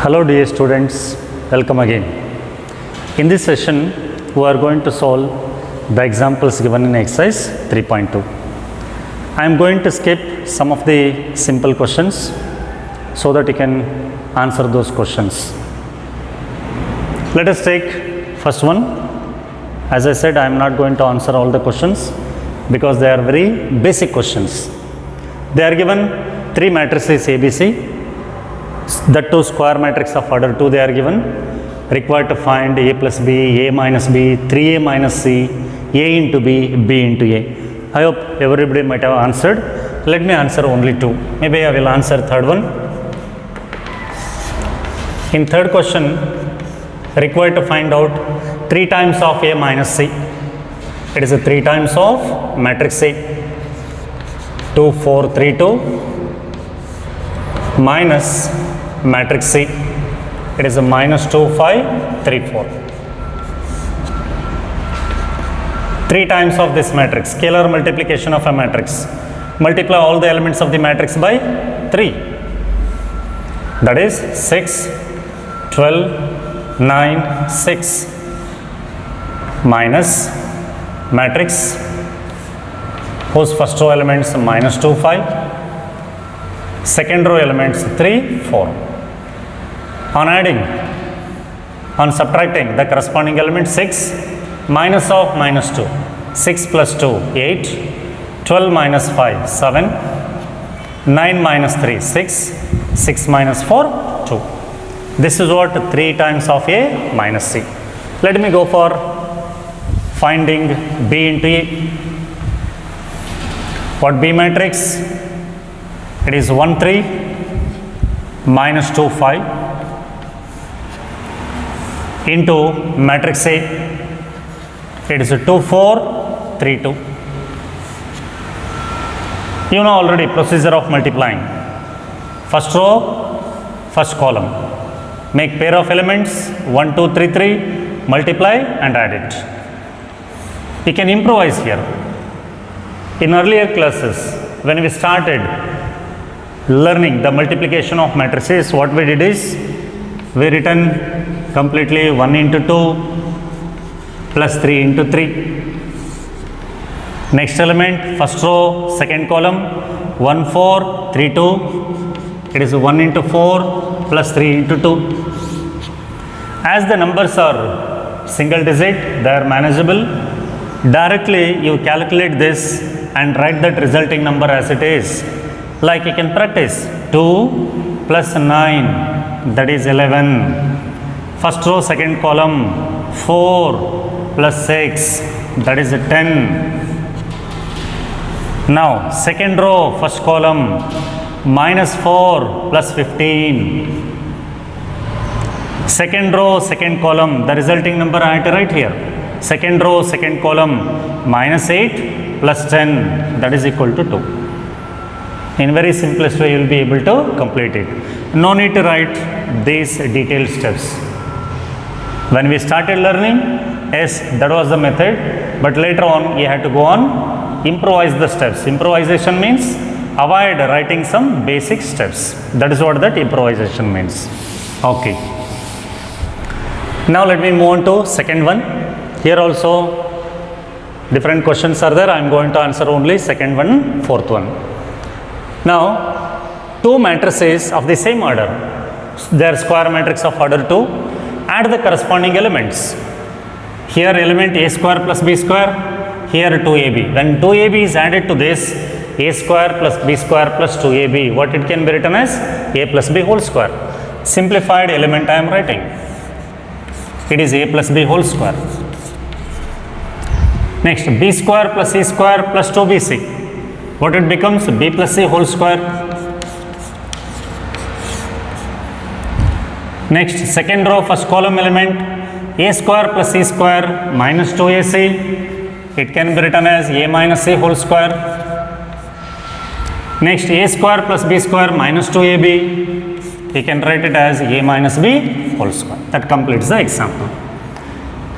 Hello dear students, welcome again. In this session, we are going to solve the examples given in exercise 3.2. I am going to skip some of the simple questions so that you can answer those questions. Let us take first one. As I said, I am not going to answer all the questions because they are very basic questions. They are given three matrices ABC. That two square matrix of order 2 they are given, required to find a plus b, a minus b, 3a minus c, a into b, b into a. I hope everybody might have answered. Let me answer only two. Maybe I will answer third one. In third question, required to find out 3 times of a minus c. It is a 3 times of matrix A. 2, 4, 3, 2 minus matrix C. It is a minus 2, 5, 3, 4. 3 times of this matrix, scalar multiplication of a matrix. Multiply all the elements of the matrix by 3. That is 6, 12, 9, 6 minus matrix whose first row elements minus 2, 5. Second row elements 3, 4. On adding, on subtracting the corresponding element 6 minus of minus 2. 6 plus 2, 8. 12 minus 5, 7. 9 minus 3, 6. 6 minus 4, 2. This is what 3 times of A minus C. Let me go for finding B into A. What B matrix? It is 1, 3 minus 2, 5 into matrix A. It is a 2, 4, 3, 2. You know already procedure of multiplying. First row, first column. Make pair of elements 1, 2, 3, 3. Multiply and add it. You can improvise here. In earlier classes, when we started learning the multiplication of matrices, what we did is we written completely 1 into 2 plus 3 into 3. Next element, first row, second column, 1, 4, 3, 2. It is 1 into 4 plus 3 into 2. As the numbers are single digit, they are manageable. Directly you calculate this and write that resulting number as it is. Like you can practice 2 plus 9, that is 11. First row, second column, 4 plus 6, that is 10. Now, second row, first column, minus 4 plus 15. Second row, second column, the resulting number I have to write here. Second row, second column, minus 8 plus 10, that is equal to 2. In very simplest way, you will be able to complete it. No need to write these detailed steps. When we started learning, yes, that was the method, but later on you had to go on, improvise the steps. Improvisation means avoid writing some basic steps. That is what that improvisation means. Okay. Now let me move on to second one. Here also different questions are there. I am going to answer only second one, fourth one. Now, two matrices of the same order, they are square matrix of order 2. Add the corresponding elements. Here element a square plus b square, here 2ab. When 2ab is added to this, a square plus b square plus 2ab, what it can be written as? A plus b whole square. Simplified element I am writing. It is a plus b whole square. Next, b square plus c square plus 2bc. What it becomes? B plus c whole square. Next, second row, first column element, a square plus c square minus 2ac. It can be written as a minus c whole square. Next, a square plus b square minus 2ab. We can write it as a minus b whole square. That completes the example.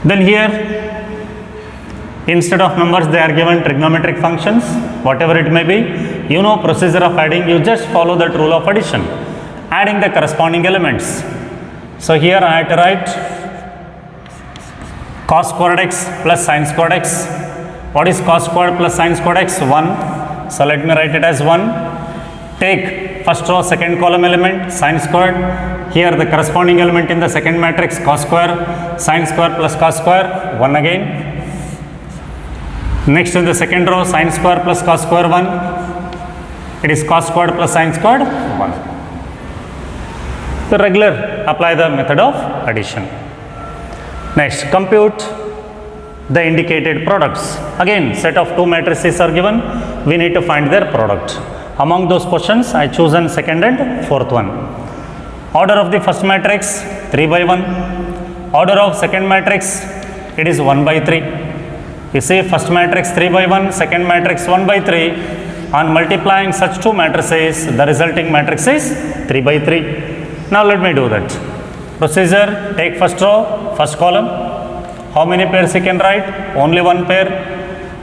Then here, instead of numbers, they are given trigonometric functions, whatever it may be. You know procedure of adding, you just follow that rule of addition. Adding the corresponding elements. So here I have to write cos squared x plus sin squared x. What is cos squared plus sin squared x? 1. So let me write it as 1. Take first row second column element sin squared. Here the corresponding element in the second matrix cos square, sin square plus cos square 1 again. Next in the second row sin square plus cos square 1. It is cos squared plus sin squared 1. The regular apply the method of addition. Next, compute the indicated products. Again, set of two matrices are given. We need to find their product. Among those questions, I chosen second and fourth one. Order of the first matrix 3 by 1. Order of second matrix, it is 1 by 3. You see, first matrix 3 by 1, second matrix 1 by 3. On multiplying such two matrices, the resulting matrix is 3 by 3. Now let me do that. Procedure, take first row, first column. How many pairs you can write? Only one pair.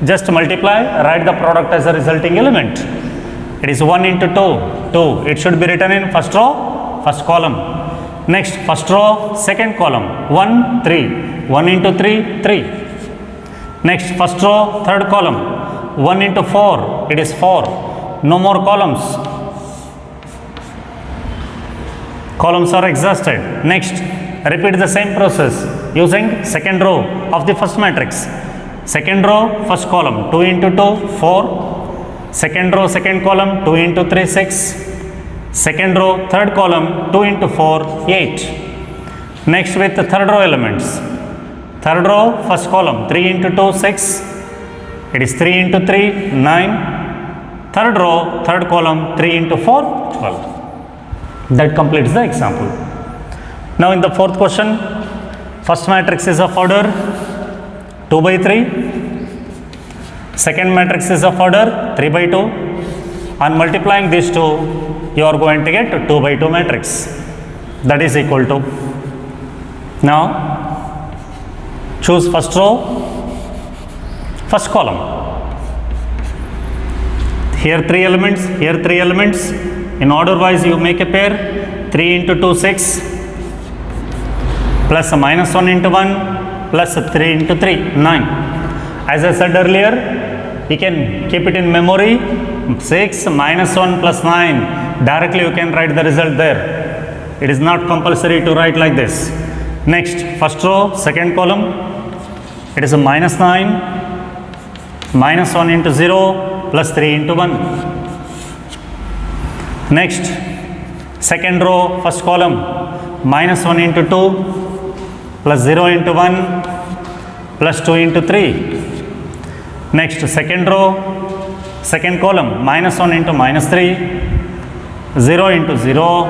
Just multiply, write the product as a resulting element. It is 1 into 2, 2. It should be written in first row, first column. Next, first row, second column, 1, 3. 1 into 3, 3. Next, first row, third column, 1 into 4, it is 4. No more columns. Columns are exhausted. Next, repeat the same process using second row of the first matrix. Second row, first column, 2 into 2, 4. Second row, second column, 2 into 3, 6. Second row, third column, 2 into 4, 8. Next with the third row elements. Third row, first column, 3 into 2, 6. It is 3 into 3, 9. Third row, third column, 3 into 4, 12. That completes the example. Now in the fourth question, first matrix is of order 2 by 3. Second matrix is of order 3 by 2. On multiplying these two, you are going to get 2 by 2 matrix. That is equal to. Now, choose first row, first column. Here 3 elements, here 3 elements. In order wise, you make a pair. 3 into 2, 6. Plus minus 1 into 1. Plus 3 into 3, 9. As I said earlier, you can keep it in memory. 6 minus 1 plus 9. Directly you can write the result there. It is not compulsory to write like this. Next, first row, second column. It is a minus 9. Minus 1 into 0 plus 3 into 1. Next, second row, first column, minus 1 into 2, plus 0 into 1, plus 2 into 3. Next, second row, second column, minus 1 into minus 3, 0 into 0,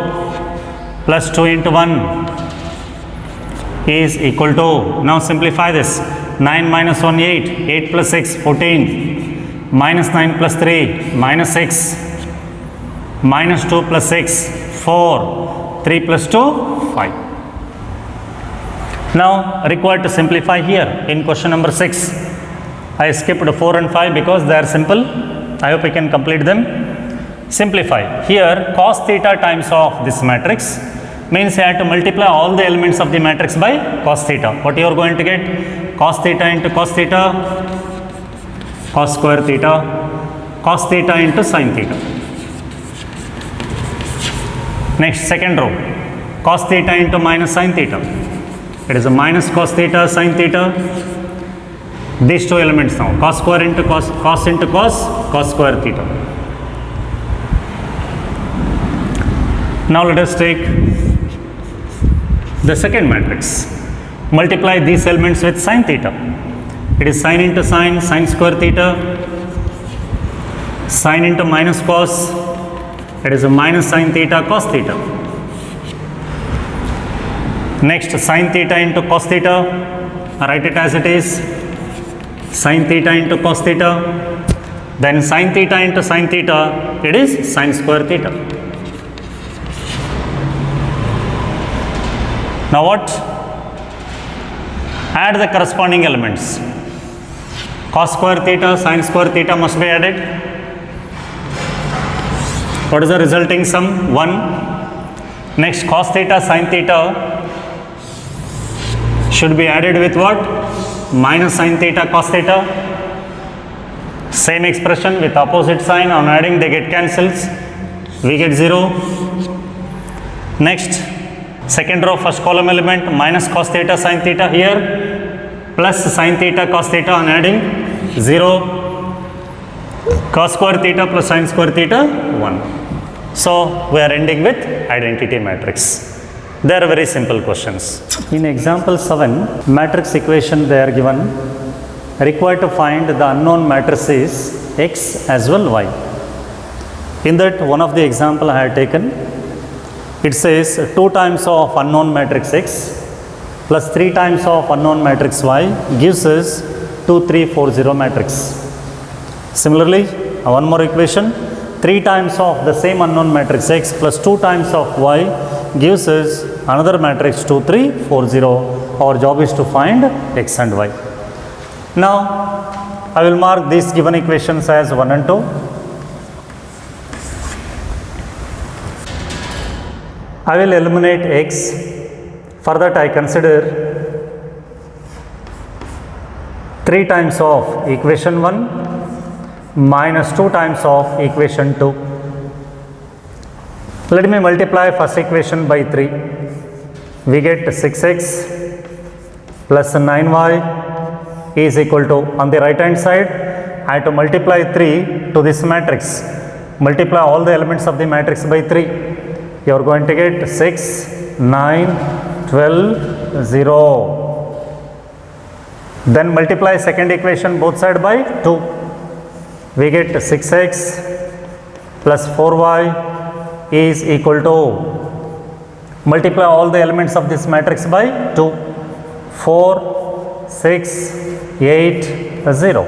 plus 2 into 1 is equal to, now simplify this, 9 minus 1, 8, 8 plus 6, 14, minus 9 plus 3, minus 6, minus 2 plus 6, 4, 3 plus 2, 5. Now required to simplify here in question number 6. I skipped 4 and 5 because they are simple. I hope I can complete them. Simplify. Here cos theta times of this matrix means you have to multiply all the elements of the matrix by cos theta. What you are going to get? Cos theta into cos theta, cos square theta, cos theta into sin theta. Next, second row, cos theta into minus sin theta. It is a minus cos theta, sin theta. These two elements now, cos square into cos, cos into cos, cos square theta. Now let us take the second matrix. Multiply these elements with sin theta. It is sin into sin, sin square theta. Sin into minus cos. It is a minus sin theta cos theta. Next, sin theta into cos theta. Write it as it is. Sin theta into cos theta. Then sin theta into sin theta. It is sin square theta. Now what? Add the corresponding elements. Cos square theta, sin square theta must be added. What is the resulting sum? 1. Next, cos theta, sin theta. should be added with what? Minus sin theta cos theta. Same expression with opposite sign, on adding they get cancels, we get 0. Next, second row first column element minus cos theta sin theta here, plus sin theta cos theta, on adding 0, cos square theta plus sin square theta 1. So we are ending with identity matrix. They are very simple questions. In example 7, matrix equation they are given, required to find the unknown matrices X as well Y. In that one of the example I have taken, it says 2 times of unknown matrix X plus 3 times of unknown matrix Y gives us 2, 3, 4, 0 matrix. Similarly, one more equation, 3 times of the same unknown matrix X plus 2 times of Y gives us another matrix 2, 3, 4, 0. Our job is to find X and Y. Now, I will mark these given equations as 1 and 2. I will eliminate X. For that I consider 3 times of equation 1 minus 2 times of equation 2. Let me multiply first equation by 3. We get 6x plus 9y is equal to, on the right hand side, I have to multiply 3 to this matrix. Multiply all the elements of the matrix by 3. You are going to get 6, 9, 12, 0. Then multiply second equation both side by 2. We get 6x plus 4y is equal to, multiply all the elements of this matrix by 2. 4, 6, 8, 0.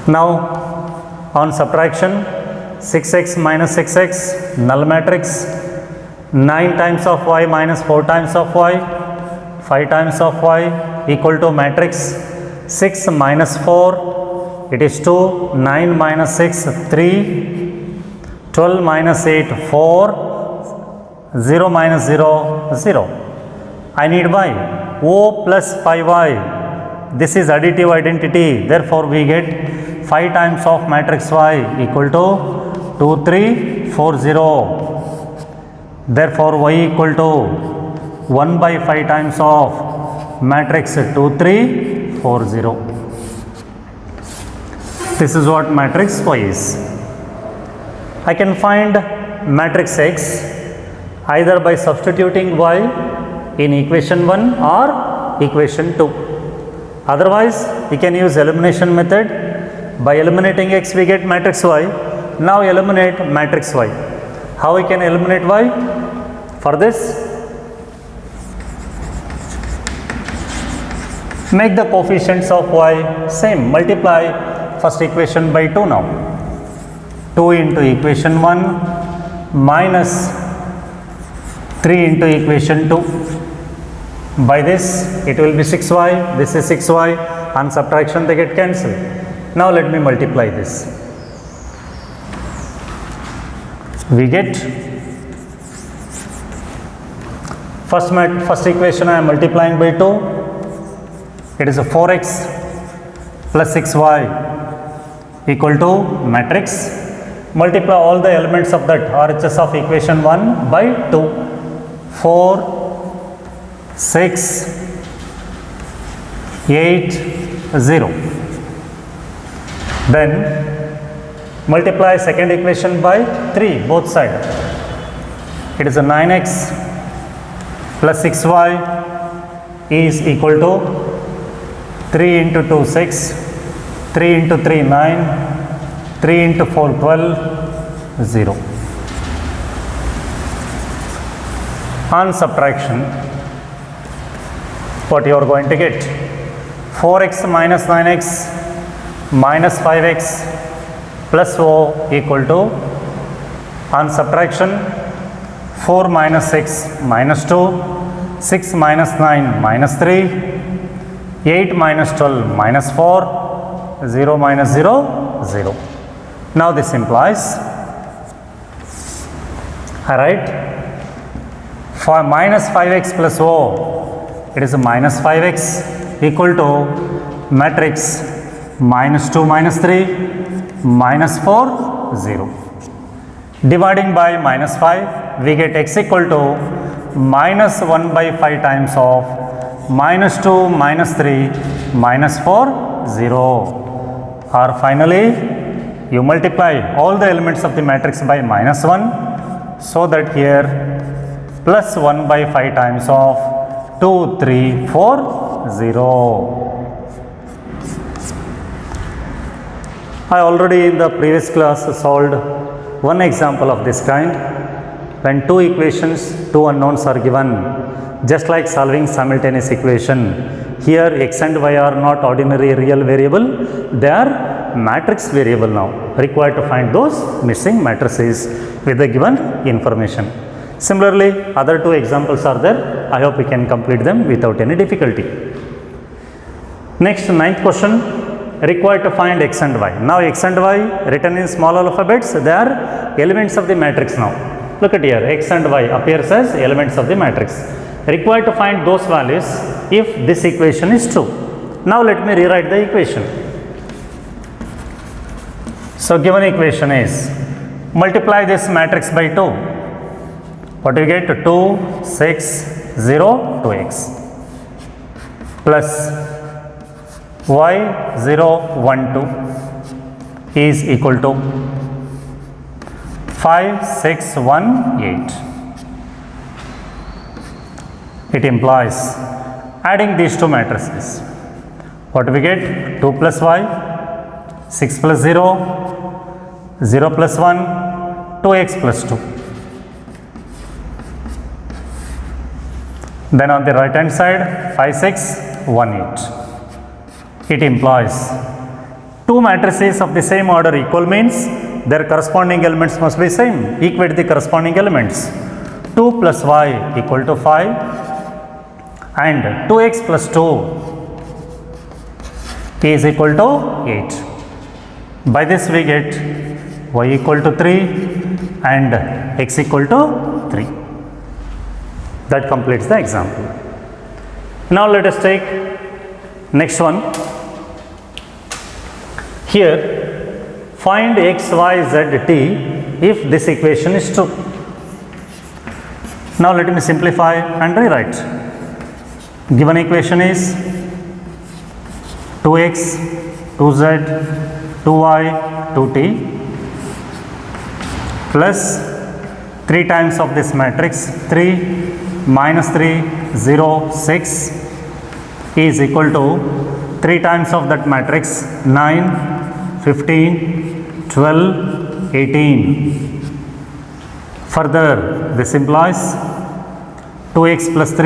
Now on subtraction, 6x minus 6x, null matrix. 9 times of y minus 4 times of y, 5 times of y equal to matrix 6 minus 4, it is 2, 9 minus 6, 3, 12 minus 8, 4, 0 minus 0, 0. I need y, O plus 5y, this is additive identity, therefore we get 5 times of matrix y equal to 2, 3, 4, 0. Therefore y equal to 1 by 5 times of matrix 2, 3, 4, 0. This is what matrix y is. I can find matrix X either by substituting y in equation 1 or equation 2. Otherwise, we can use elimination method. By eliminating X, we get matrix Y. Now eliminate matrix Y. How we can eliminate Y? For this, make the coefficients of Y same. Multiply first equation by 2 now. 2 into equation 1 minus 3 into equation 2. By this, it will be 6y. This is 6y. On subtraction, they get cancelled. Now let me multiply this. We get first equation I am multiplying by 2. It is a 4x plus 6y equal to matrix. Multiply all the elements of that RHS of equation 1 by 2. 4, 6, 8, 0. Then multiply second equation by 3 both sides. It is a 9x plus 6y is equal to 3 into 2 6, 3 into 3 9, 3 into 4 12, 0. On subtraction, what you are going to get? 4x minus 9x minus 5x plus O equal to, on subtraction, 4 minus 6 minus 2, 6 minus 9 minus 3, 8 minus 12 minus 4, 0 minus 0, 0. Now this implies, I write, for minus 5x plus O it is minus 5x equal to matrix minus 2 minus 3 minus 4 0. Dividing by minus 5, we get x equal to minus 1 by 5 times of minus 2 minus 3 minus 4 0. Or finally, you multiply all the elements of the matrix by minus 1, so that here plus 1 by 5 times of 2 3 4 0. I already in the previous class solved one example of this kind, when two equations, two unknowns are given, just like solving simultaneous equation. Here x and y are not ordinary real variable, they are matrix variable now. Required to find those missing matrices with the given information. Similarly, other two examples are there. I hope we can complete them without any difficulty. Next, ninth question, required to find x and y. Now x and y written in small alphabets, they are elements of the matrix now. Look at here, x and y appears as elements of the matrix. Required to find those values if this equation is true. Now let me rewrite the equation. So given equation is, multiply this matrix by 2. What do you get? 2, 6, 0, 2x plus y 0, 1, 2 is equal to 5, 6, 1, 8. It implies adding these two matrices. What do we get? 2 plus y, 6 plus 0, 0 plus 1, 2x plus 2. Then on the right hand side, 5, 6, 1, 8. It implies two matrices of the same order equal means their corresponding elements must be same. Equate the corresponding elements. 2 plus y equal to 5 and 2x plus 2 is equal to 8. By this we get y equal to 3 and x equal to 3. That completes the example. Now let us take next one. Here, find x, y, z, t if this equation is true. Now let me simplify and rewrite. Given equation is 2x, 2z, 2y, 2t plus 3 times of this matrix 3 minus 3 0 6 is equal to 3 times of that matrix 9 15 12 18. Further, this implies 2x plus 3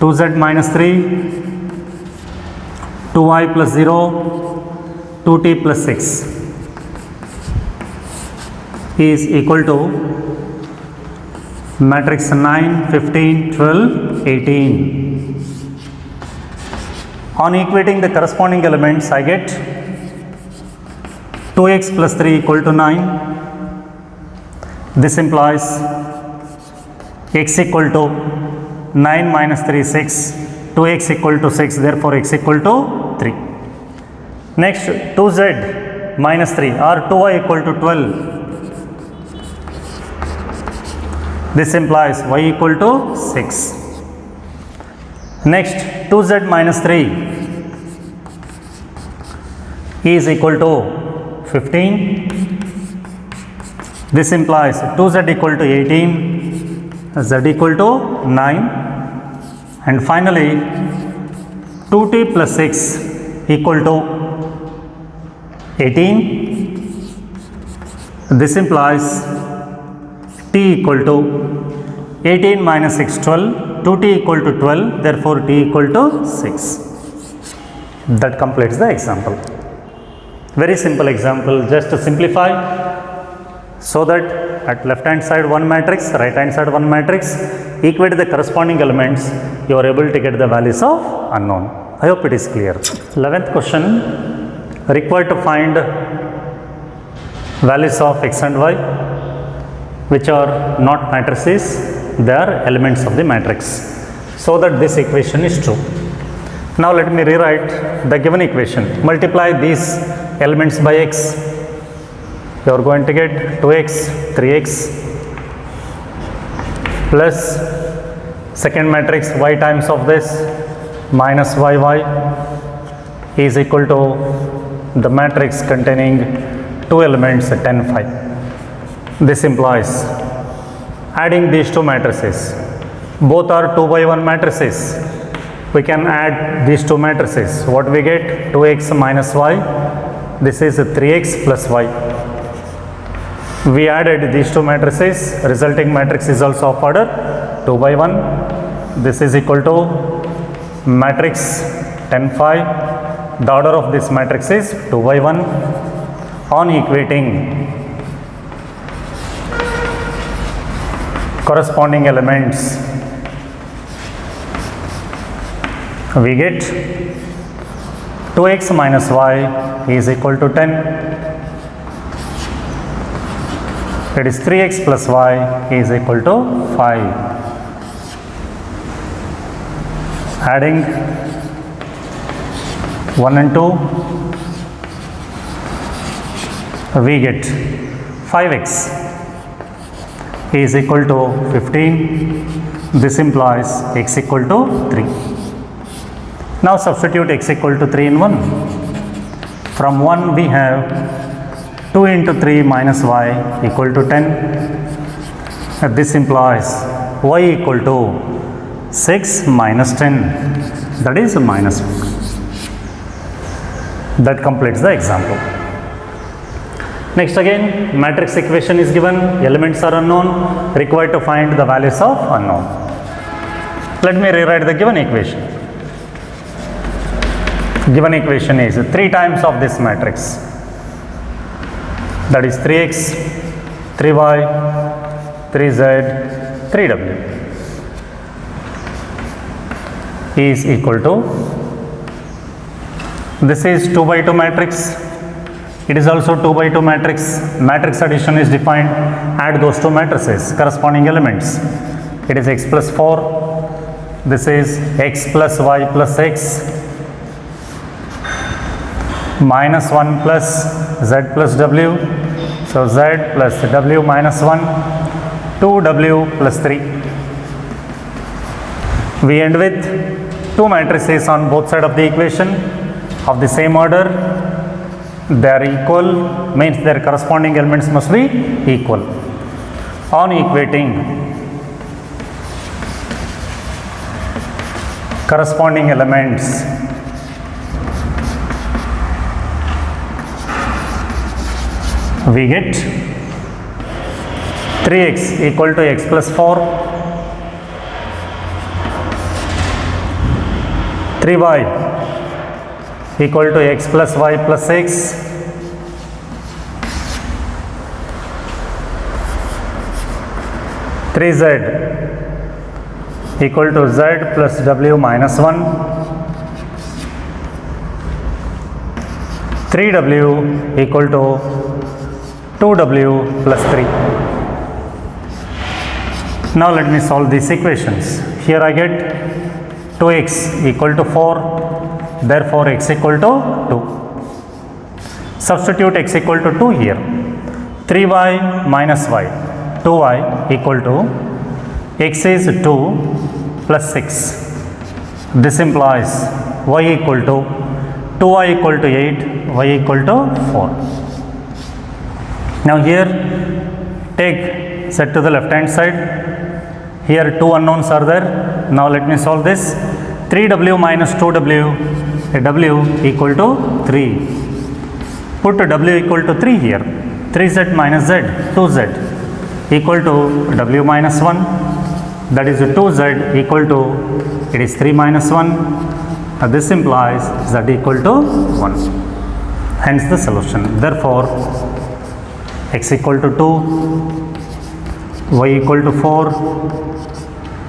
2z minus 3 2y plus 0 2t plus 6 is equal to matrix 9 15 12 18. On equating the corresponding elements, I get 2x plus 3 equal to 9. This implies x equal to 9 minus 3 6, 2x equal to 6, therefore x equal to 3. Next, 2z minus 3 or 2y equal to 12. This implies y equal to 6. Next, 2z minus 3 is equal to 15. This implies 2z equal to 18, z equal to 9, and finally 2t plus 6 equal to 18. This implies t equal to 18 minus 6 12, 2t equal to 12, therefore t equal to 6. That completes the example. Very simple example, just to simplify, so that at left hand side one matrix, right hand side one matrix, equate the corresponding elements, you are able to get the values of unknown. I hope it is clear. 11th question, required to find values of x and y which are not matrices, they are elements of the matrix. so that this equation is true. Now let me rewrite the given equation. Multiply these elements by x. You are going to get 2x, 3x plus second matrix y times of this minus yy is equal to the matrix containing two elements 10, 5. This implies adding these two matrices. Both are 2 by 1 matrices. We can add these two matrices. What we get? 2x minus y. This is 3x plus y. We added these two matrices. Resulting matrix is also of order 2 by 1. This is equal to matrix 10, 5. The order of this matrix is 2 by 1. On equating corresponding elements, we get 2x minus y is equal to 10. It is 3x plus y is equal to 5. Adding 1 and 2, we get 5x is equal to 15. This implies x equal to 3. Now substitute x equal to 3 in 1. From 1 we have 2 into 3 minus y equal to 10. This implies y equal to 6 minus 10, that is minus 1. That completes the example. Next again, matrix equation is given, elements are unknown, required to find the values of unknown. Let me rewrite the given equation. Given equation is 3 times of this matrix, that is 3x, 3y, 3z, 3w is equal to, this is 2 by 2 matrix, it is also 2 by 2 matrix. Matrix addition is defined, add those two matrices, corresponding elements. It is x plus 4, this is x plus y plus x, minus 1 plus z plus w, so z plus w minus 1, 2w plus 3. We end with two matrices on both sides of the equation of the same order. They are equal, means their corresponding elements must be equal. On equating corresponding elements, we get 3x equal to x plus 4, 3y equal to x plus y plus x, 3z equal to z plus w minus 1, 3w equal to 2w plus 3. Now let me solve these equations. Here I get 2x equal to 4, therefore x equal to 2. Substitute x equal to 2 here. 3y minus y, 2y equal to, x is 2 plus 6. This implies y equal to 2y equal to 8, y equal to 4. Now here take set to the left hand side. Here two unknowns are there. Now let me solve this. 3w minus 2w, w equal to 3. Put w equal to 3 here. 3z minus z, 2z equal to w minus 1. That is 2z equal to, it is 3 minus 1. This implies z equal to 1. Hence the solution. Therefore, x equal to 2, y equal to 4,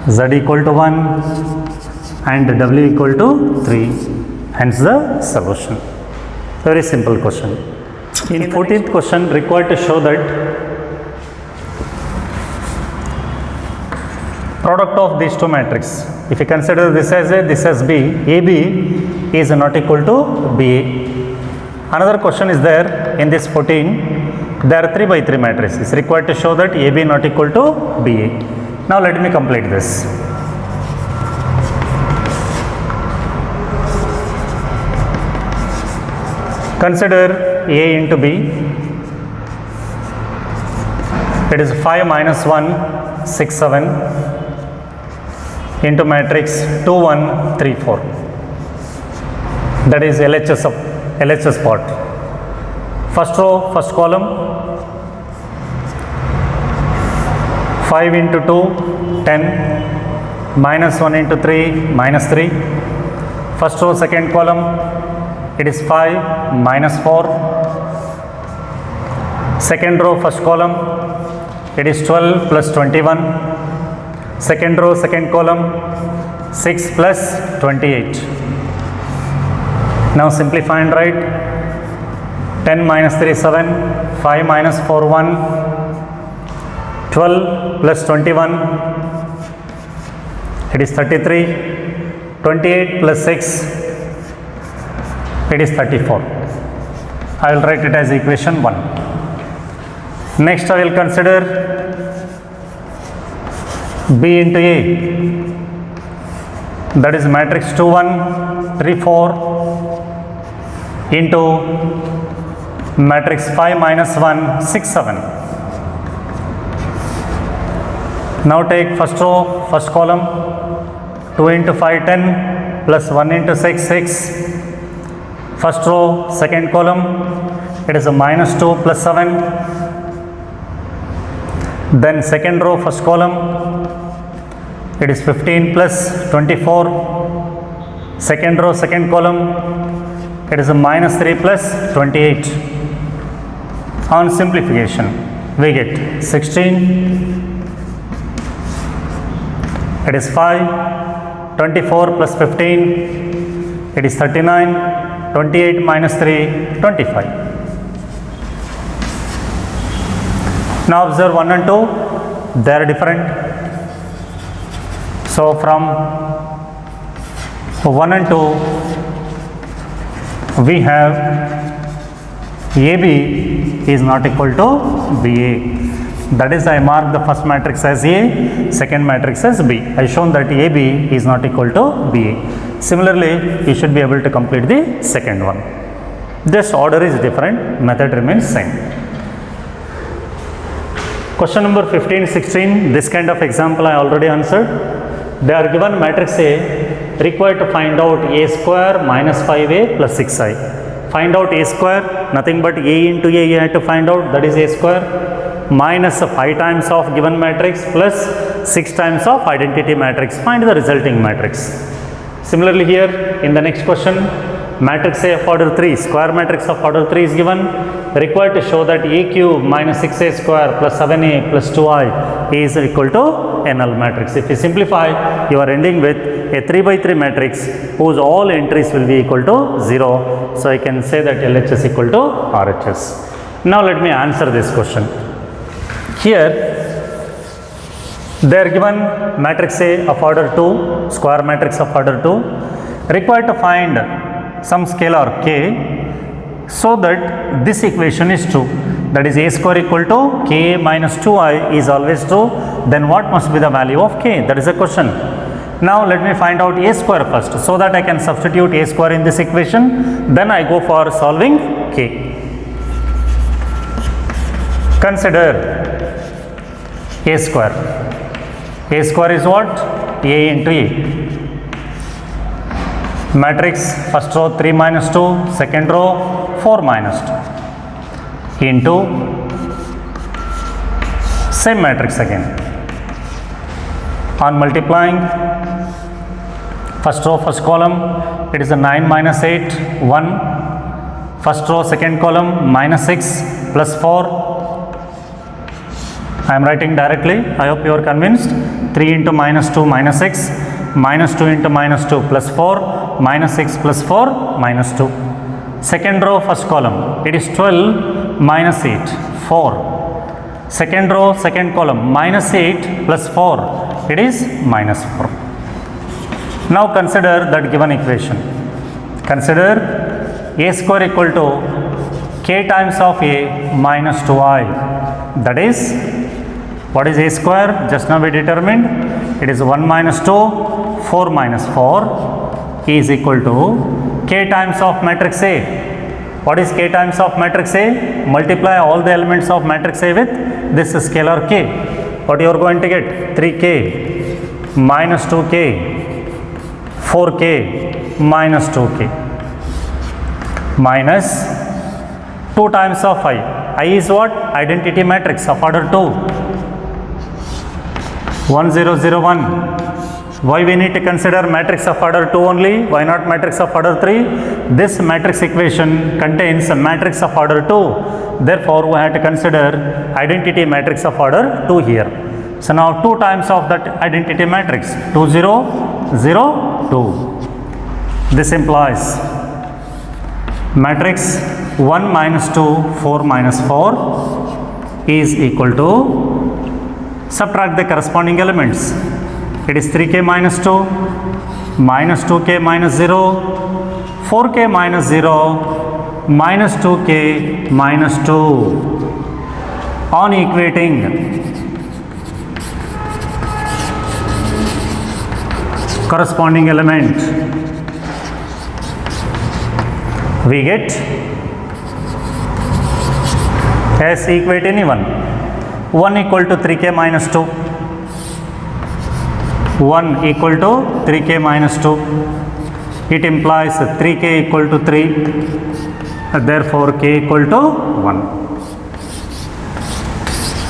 z equal to 1 and w equal to 3. Hence the solution. Very simple question. In 14th question, required to show that product of these two matrices If you consider this as A, this as B, AB is not equal to BA. Another question is there in this 14. There are 3 by 3 matrices required to show that AB not equal to BA. Now let me complete this. Consider A into B. It is 5 minus 1, 6, 7 into matrix 2, 1, 3, 4. That is LHS part. First row, first column, 5 into 2, 10, minus 1 into 3, minus 3. First row, second column, it is 5, minus 4. Second row, first column, it is 12 plus 21. Second row, second column, 6 plus 28. Now simplify and write. 10 minus 3 is 7, 5 minus 4 1, 12 plus 21, it is 33, 28 plus 6, it is 34. I will write it as equation 1. Next I will consider B into A, that is matrix 2 1 3 4 into matrix 5 minus 1 6 7. Now take first row, first column, 2 into 5 10 plus 1 into 6 6. First row, second column, it is a minus 2 plus 7. Then second row, first column, it is 15 plus 24. Second row, second column, it is a minus 3 plus 28. On simplification, we get 16, it is 5, 24 plus 15, it is 39, 28 minus 3, 25. Now observe 1 and 2, they are different. So from 1 and 2, we have AB is not equal to BA. That is, I mark the first matrix as A, second matrix as B. I shown that AB is not equal to BA. Similarly, you should be able to complete the second one. Just order is different, method remains same. Question number 15, 16, this kind of example I already answered. They are given matrix A, required to find out A square minus 5A plus 6I. Find out A square, nothing but A into A you have to find out, that is A square, minus 5 times of given matrix plus 6 times of identity matrix. Find the resulting matrix. Similarly here in the next question, matrix A of order 3, square matrix of order 3 is given, required to show that A cube minus 6A square plus 7A plus 2I is equal to a null matrix. If you simplify, you are ending with a 3 by 3 matrix whose all entries will be equal to 0. So I can say that LHS equal to RHS. Now let me answer this question. Here they are given matrix A of order 2, square matrix of order 2, required to find some scalar k so that this equation is true. That is, A square equal to k minus 2I is always true. Then what must be the value of k? That is the question. Now let me find out A square first, so that I can substitute A square in this equation. Then I go for solving k. Consider A square. A square is what? A into A. Matrix, first row 3 minus 2, second row 4 minus 2 into same matrix again. On multiplying, first row, first column, it is a 9 minus 8, 1. First row, second column, minus 6 plus 4. I am writing directly. I hope you are convinced. 3 into minus 2 minus 6, minus 2 into minus 2 plus 4, minus 6 plus 4 minus 2. Second row, first column, it is 12 minus 8, 4. Second row, second column, minus 8 plus 4, it is minus 4. Now consider that given equation. Consider a square equal to k times of a minus 2i. That is, what is a square? Just now we determined it is 1 minus 2, 4 minus 4 is equal to k times of matrix A. What is k times of matrix A? Multiply all the elements of matrix A with this scalar k. What you are going to get? 3k minus 2k, 4k minus 2k minus 2 times of I. I is what? Identity matrix of order 2. 1 0 0 1. Why we need to consider matrix of order 2 only? Why not matrix of order 3? This matrix equation contains a matrix of order 2. Therefore, we have to consider identity matrix of order 2 here. So now 2 times of that identity matrix, 2 0 0 2. This implies matrix 1 minus 2 4 minus 4 is equal to, subtract the corresponding elements. It is 3k minus 2 minus 2k minus 0, 4k minus 0 minus 2k minus 2. On equating, corresponding element, we get, as equate anyone, 1 equal to 3k minus 2, 1 equal to 3k minus 2. It implies 3k equal to 3, therefore k equal to 1.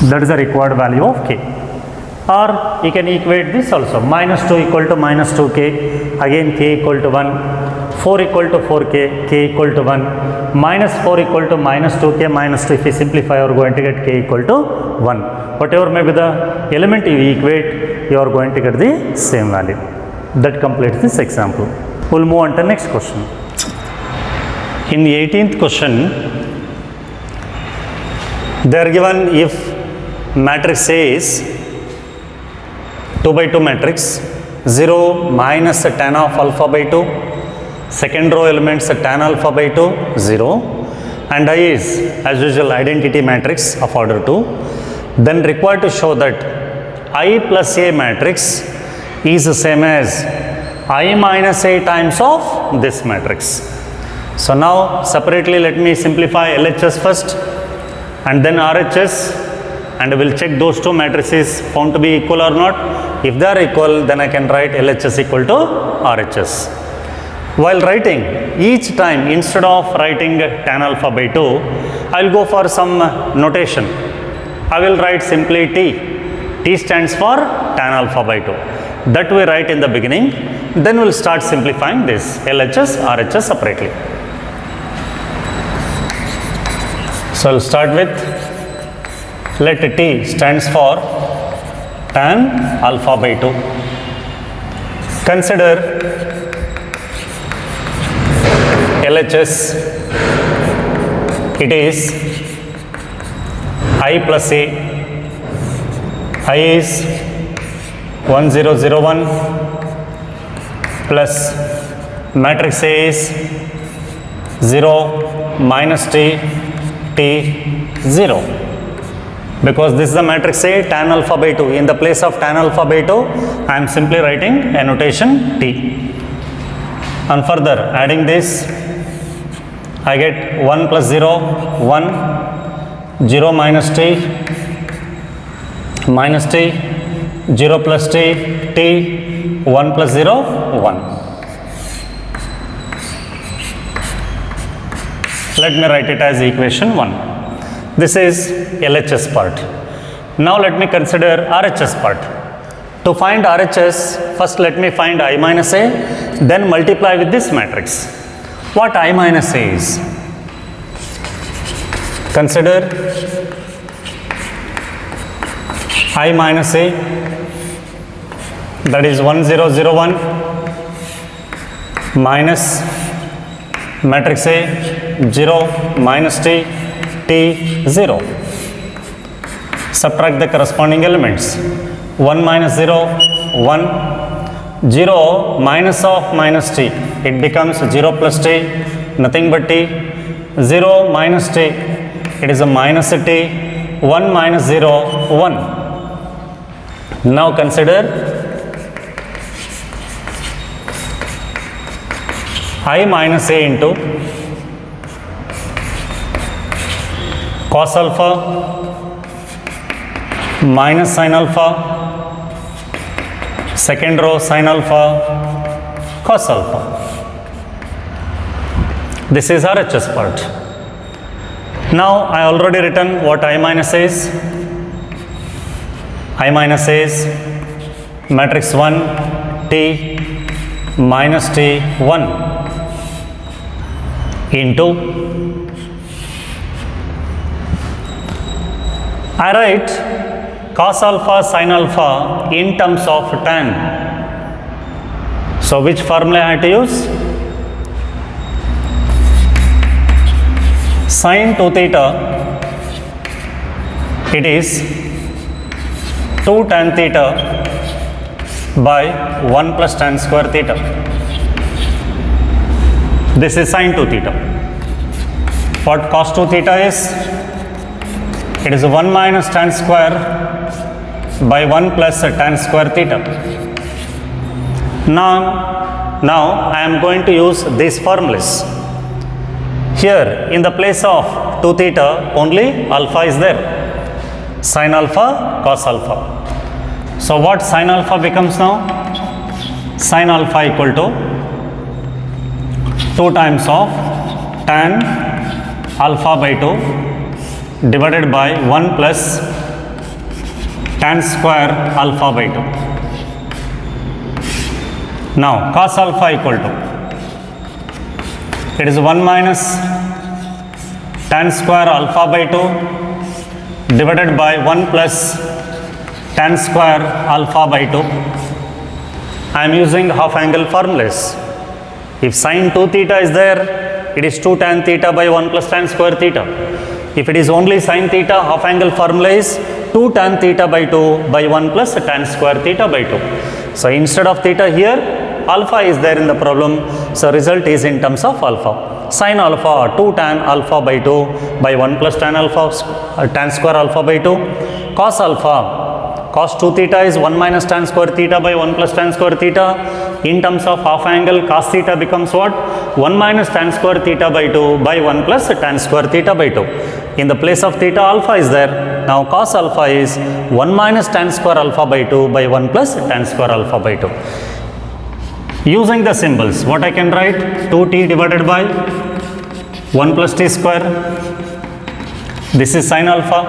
That is the required value of k. Or you can equate this also, minus 2 equal to minus 2k, again k equal to 1, 4 equal to 4k, k equal to 1, minus 4 equal to minus 2k minus 2. If you simplify, you are going to get k equal to 1. Whatever may be the element you equate, you are going to get the same value. That completes this example. We will move on to the next question. In the 18th question, they are given if matrix A is 2 by 2 matrix, 0 minus tan of alpha by 2, second row elements tan alpha by 2, 0, and I is as usual identity matrix of order 2, then required to show that I plus A matrix is the same as I minus A times of this matrix. So now separately let me simplify LHS first and then RHS, and we will check those two matrices found to be equal or not. If they are equal, then I can write LHS equal to RHS. While writing, each time instead of writing tan alpha by 2, I will go for some notation. I will write simply T. T stands for tan alpha by 2. That we write in the beginning. Then we will start simplifying this LHS, RHS separately. So I will start with, let T stands for tan alpha by 2. Consider LHS. It is I plus A. I is 1001 plus matrix A is 0 minus T, T 0. Because this is the matrix A, tan alpha by 2. In the place of tan alpha by 2, I am simply writing a notation T. And further adding this, I get 1 plus 0, 1, 0 minus T, minus T, 0 plus T, T, 1 plus 0, 1. Let me write it as equation 1. This is LHS part. Now let me consider RHS part. To find RHS, first let me find I minus A, then multiply with this matrix. What I minus A is? Consider I minus A, that is 1001 minus matrix A 0 minus T, T 0. Subtract the corresponding elements. 1 minus 0, 1, 0 minus of minus t, it becomes 0 plus t, nothing but t. 0 minus t, it is a minus t. 1 minus 0, 1. Now consider I minus a into cos alpha minus sin alpha, second row sin alpha cos alpha. This is RHS part. Now I already written what I minus is. I minus is matrix 1 t minus t 1 into I write cos alpha sin alpha in terms of tan. So which formula I have to use? Sin 2 theta, it is 2 tan theta by 1 plus tan square theta. This is sin 2 theta. What cos 2 theta is? It is 1 minus tan square by 1 plus tan square theta. Now I am going to use these formulas. Here in the place of 2 theta only alpha is there. Sin alpha, cos alpha. So what sin alpha becomes now? Sin alpha equal to 2 times of tan alpha by 2 divided by 1 plus tan square alpha by 2. Now cos alpha equal to, it is 1 minus tan square alpha by 2 divided by 1 plus tan square alpha by 2. I am using half angle formulas. If sin 2 theta is there, it is 2 tan theta by 1 plus tan square theta. If it is only sin theta, half angle formula is 2 tan theta by 2 by 1 plus tan square theta by 2. So instead of theta here, alpha is there in the problem. So result is in terms of alpha. Sin alpha 2 tan alpha by 2 by 1 plus tan alpha tan square alpha by 2. Cos alpha, cos 2 theta is 1 minus tan square theta by 1 plus tan square theta. In terms of half angle, cos theta becomes what? 1 minus tan square theta by 2 by 1 plus tan square theta by 2. In the place of theta, alpha is there. Now cos alpha is 1 minus tan square alpha by 2 by 1 plus tan square alpha by 2. Using the symbols, what I can write? 2t divided by 1 plus t square. This is sin alpha.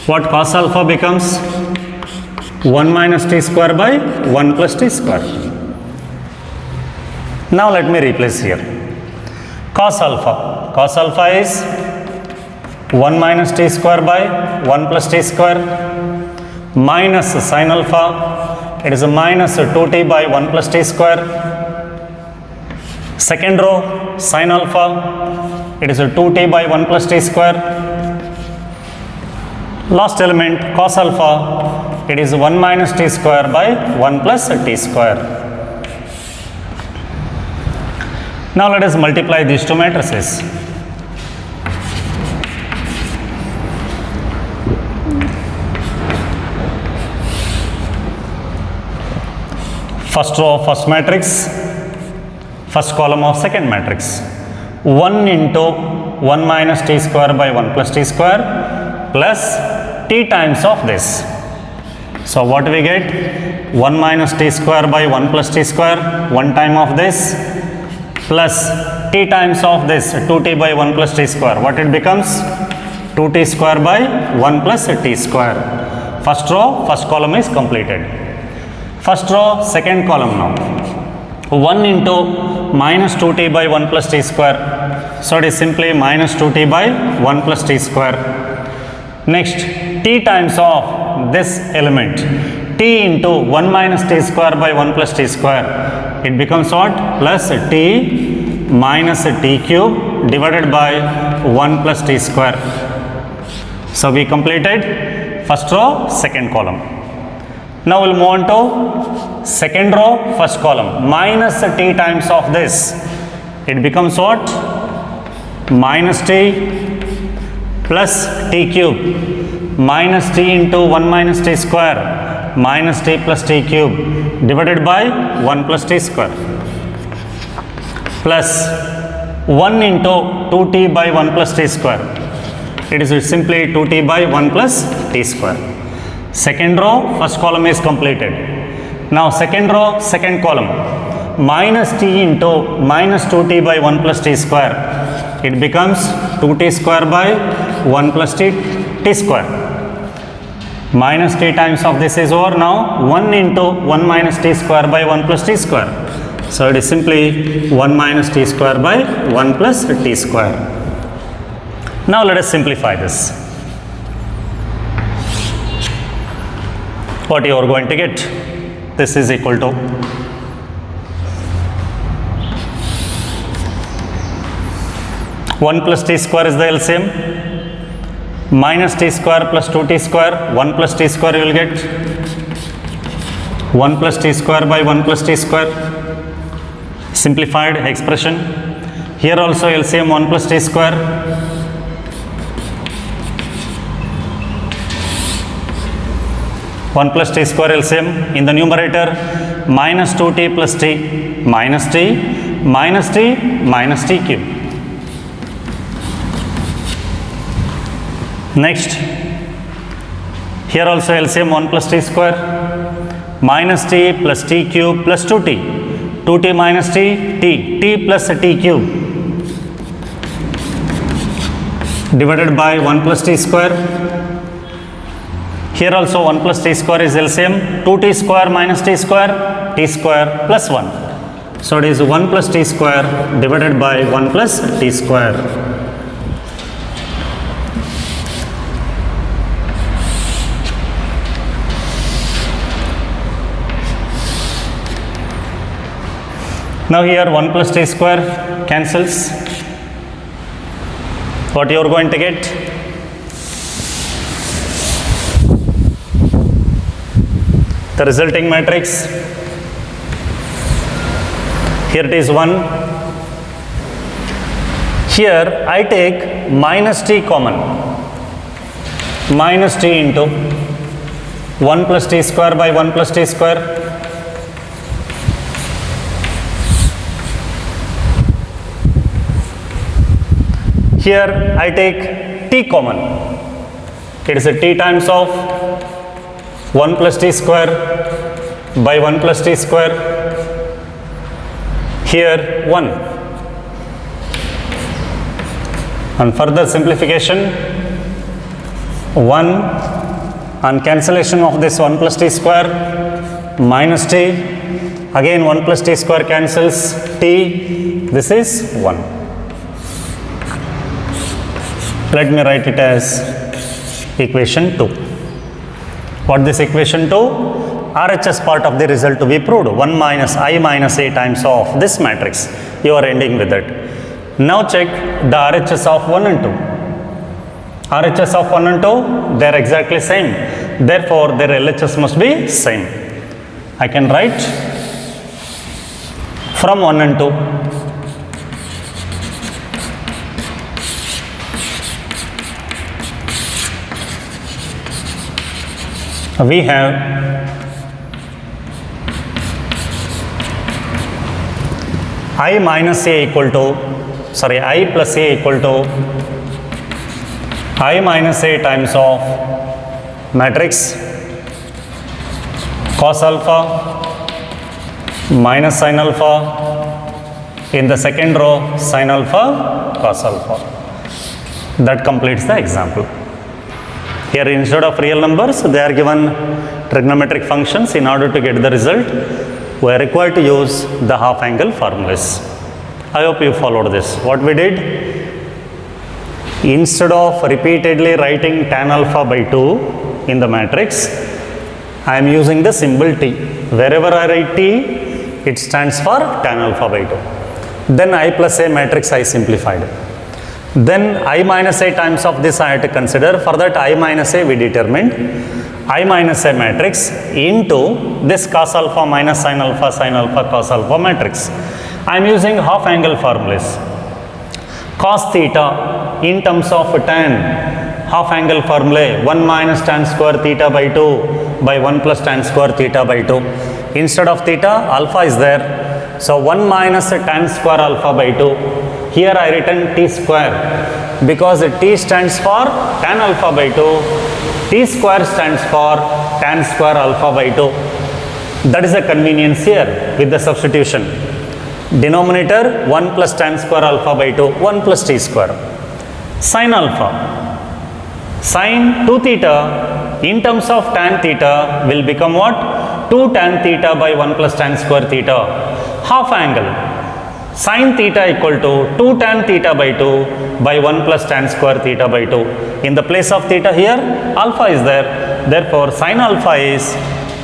What cos alpha becomes? 1 minus t square by 1 plus t square. Now let me replace here. Cos alpha is 1 minus t square by 1 plus t square minus sin alpha, it is a minus 2t by 1 plus t square. Second row, sin alpha, it is a 2t by 1 plus t square. Last element, cos alpha, it is 1 minus t square by 1 plus t square. Now let us multiply these two matrices. First row of first matrix, first column of second matrix. 1 into 1 minus t square by 1 plus t square plus t times of this. So what we get? 1 minus t square by 1 plus t square, 1 time of this, plus t times of this, 2t by 1 plus t square. What it becomes? 2t square by 1 plus t square. First row, first column is completed. First row, second column now. 1 into minus 2t by 1 plus t square. So it is simply minus 2t by 1 plus t square. Next, t times of this element. T into 1 minus t square by 1 plus t square. It becomes what? Plus t minus t cube divided by 1 plus t square. So we completed first row, second column. Now we'll move on to second row, first column, minus t times of this. It becomes what? Minus t plus t cube, minus t into 1 minus t square, minus t plus t cube divided by 1 plus t square, plus 1 into 2t by 1 plus t square. It is simply 2t by 1 plus t square. Second row, first column is completed. Now second row, second column, minus t into minus 2t by 1 plus t square. It becomes 2t square by 1 plus t square. Minus t times of this is over. Now 1 into 1 minus t square by 1 plus t square. So it is simply 1 minus t square by 1 plus t square. Now let us simplify this. What you are going to get? This is equal to one plus t square is the LCM, minus t square plus 2t square, 1 plus t square you will get, 1 plus t square by 1 plus t square, simplified expression. Here also LCM 1 plus t square, one plus t square LCM in the numerator, minus 2t plus t, minus t, minus t, minus t cube. Next, here also LCM 1 plus t square, minus t plus t cube plus 2t, 2t minus t, t plus t cube divided by 1 plus t square. Here also 1 plus t square is LCM, 2t square minus t square plus 1. So it is 1 plus t square divided by 1 plus t square. Now here 1 plus t square cancels. What you are going to get? The resulting matrix, here it is 1. Here I take minus t common, minus t into 1 plus t square by 1 plus t square, here I take t common, it is a t times of 1 plus t square by 1 plus t square, here 1. And further simplification, 1 and cancellation of this 1 plus t square, minus t, again 1 plus t square cancels, t, this is 1. Let me write it as equation 2. What this equation 2? RHS part of the result to be proved, 1 minus I minus A times of this matrix. You are ending with it. Now check the RHS of 1 and 2. RHS of 1 and 2, they are exactly same. Therefore, their LHS must be same. I can write from 1 and 2. We have I minus A equal to, sorry, I plus A equal to I minus A times of matrix cos alpha minus sin alpha, in the second row sin alpha cos alpha. That completes the example. Here instead of real numbers, they are given trigonometric functions. In order to get the result, we are required to use the half angle formulas. I hope you followed this. What we did, instead of repeatedly writing tan alpha by 2 in the matrix, I am using the symbol t. Wherever I write t, it stands for tan alpha by 2. Then I plus A matrix I simplified. Then I minus A times of this I had to consider. For that I minus A we determined. I minus a matrix into this cos alpha minus sin alpha cos alpha matrix. I am using half angle formulas. Cos theta in terms of tan, half angle formula 1 minus tan square theta by 2 by 1 plus tan square theta by 2. Instead of theta, alpha is there. So 1 minus tan square alpha by 2. Here I written t square because t stands for tan alpha by 2. T square stands for tan square alpha by 2. That is the convenience here with the substitution. Denominator 1 plus tan square alpha by 2, 1 plus t square. Sin alpha. Sin 2 theta in terms of tan theta will become what? 2 tan theta by 1 plus tan square theta. Half angle. Sin theta equal to 2 tan theta by 2 by 1 plus tan square theta by 2. In the place of theta here, alpha is there. Therefore, sin alpha is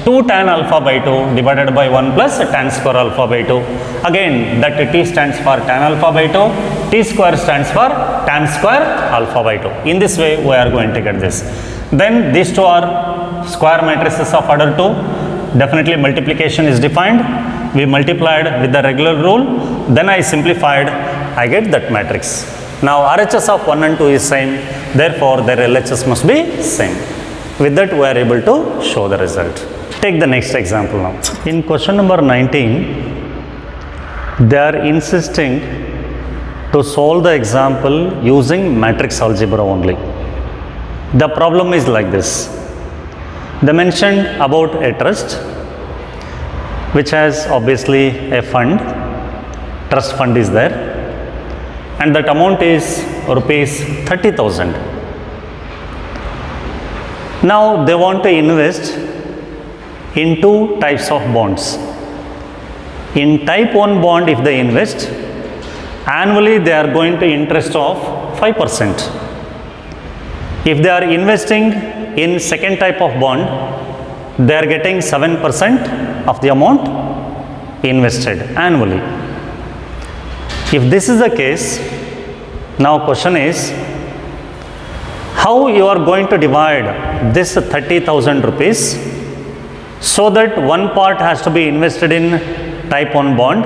2 tan alpha by 2 divided by 1 plus tan square alpha by 2. Again, that t stands for tan alpha by 2, t square stands for tan square alpha by 2. In this way, we are going to get this. Then these two are square matrices of order 2. Definitely multiplication is defined. We multiplied with the regular rule. Then I simplified. I get that matrix. Now RHS of 1 and 2 is same. Therefore, their LHS must be same. With that, we are able to show the result. Take the next example now. In question number 19, they are insisting to solve the example using matrix algebra only. The problem is like this. They mentioned about a trust which has obviously a fund, trust fund is there, and that amount is rupees 30,000. Now they want to invest in two types of bonds. In type 1 bond, if they invest, annually they are going to interest of 5%. If they are investing in second type of bond, they are getting 7% of the amount invested annually. If this is the case, now question is, how you are going to divide this 30,000 rupees so that one part has to be invested in type 1 bond,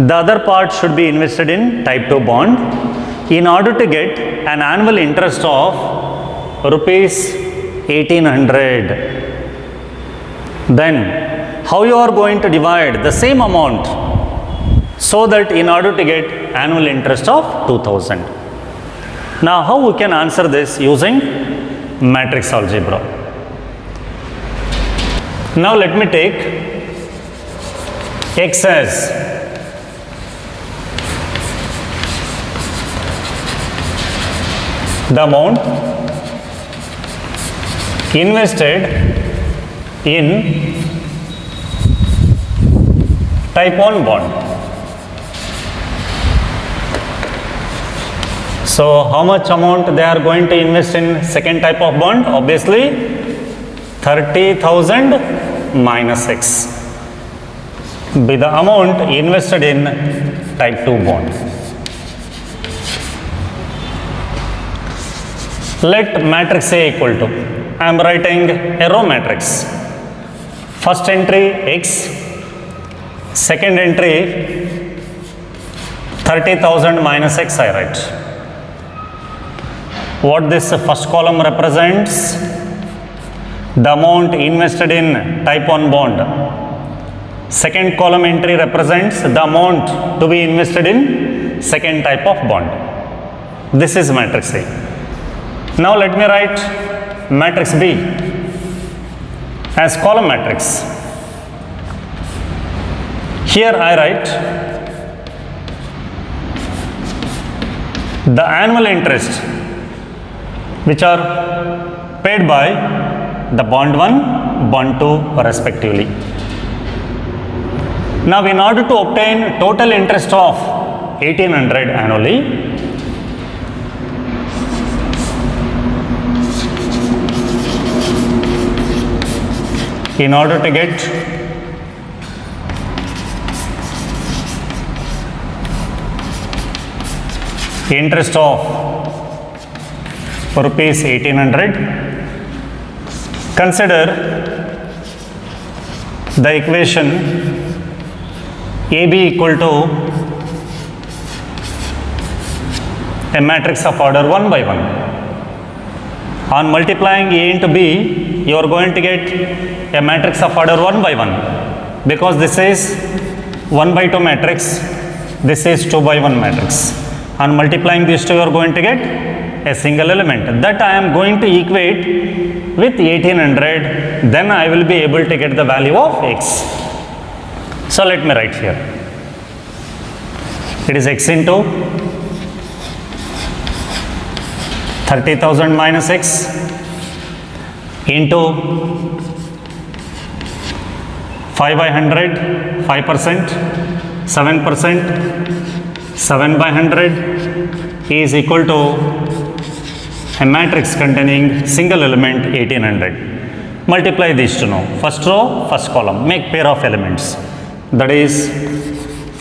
the other part should be invested in type 2 bond in order to get an annual interest of rupees 1800. Then how you are going to divide the same amount so that in order to get annual interest of 2000. Now how we can answer this using matrix algebra. Now let me take X as the amount invested in type 1 bond. So how much amount they are going to invest in second type of bond? Obviously 30,000 minus X be the amount invested in type 2 bond. Let matrix A equal to, I am writing a row matrix. First entry X, second entry 30,000 minus X I write. What this first column represents? The amount invested in type 1 bond. Second column entry represents the amount to be invested in second type of bond. This is matrix A. Now let me write matrix B as column matrix. Here I write the annual interest which are paid by the bond 1, bond 2 respectively. Now in order to obtain total interest of 1800 annually, in order to get interest of rupees 1800, Consider the equation AB equal to a matrix of order 1 by 1. On multiplying A into B, you are going to get a matrix of order 1 by 1, because this is 1 by 2 matrix, this is 2 by 1 matrix. On multiplying these two, you are going to get a single element that I am going to equate with 1800, then I will be able to get the value of x. So let me write here. It is x into 30,000 minus x into 5 by 100, 5%, 7%, 7 by 100 is equal to a matrix containing single element 1800. Multiply these two now. First row, first column. Make pair of elements. That is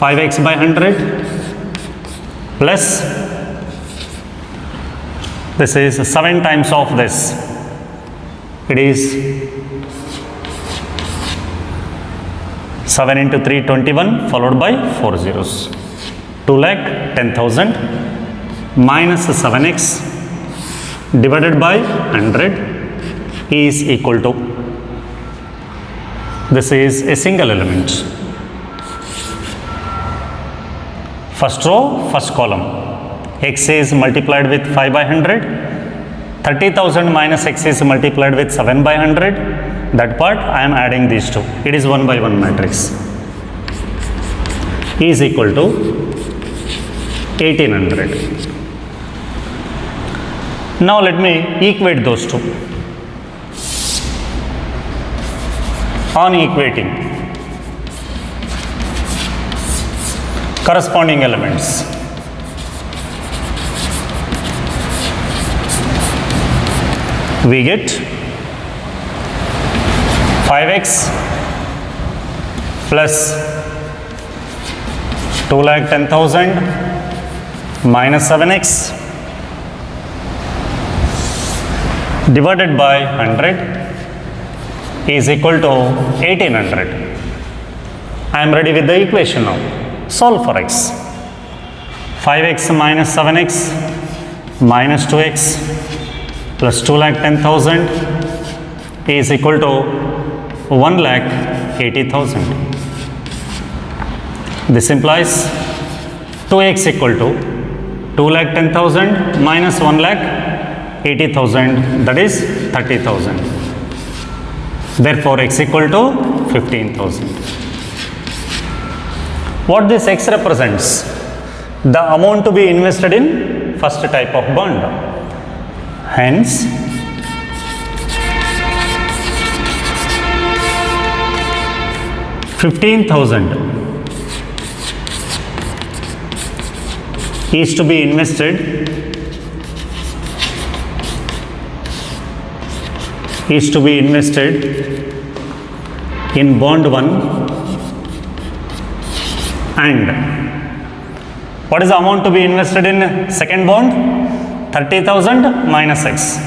5x by 100 plus this is 7 times of this. It is 7 into 3, 21 followed by 4 zeros. 2,10,000 minus 7x divided by 100 is equal to, this is a single element. First row, first column. X is multiplied with 5 by 100. 30,000 minus x is multiplied with 7 by 100. That part I am adding these two. It is 1 by 1 matrix. Is equal to 1800. Now let me equate those two. On equating, corresponding elements. We get 5x plus 2,10,000 minus 7x divided by 100 is equal to 1800. I am ready with the equation now. Solve for x. 5x minus 7x minus 2x plus 2,10,000 is equal to 1,80,000. This implies 2x equal to 2,10,000 minus 1,80,000, that is 30,000. Therefore, x equal to 15,000. What this x represents? The amount to be invested in first type of bond. Hence, $15,000 is to be invested in bond 1, and what is the amount to be invested in second bond? 30,000 minus x.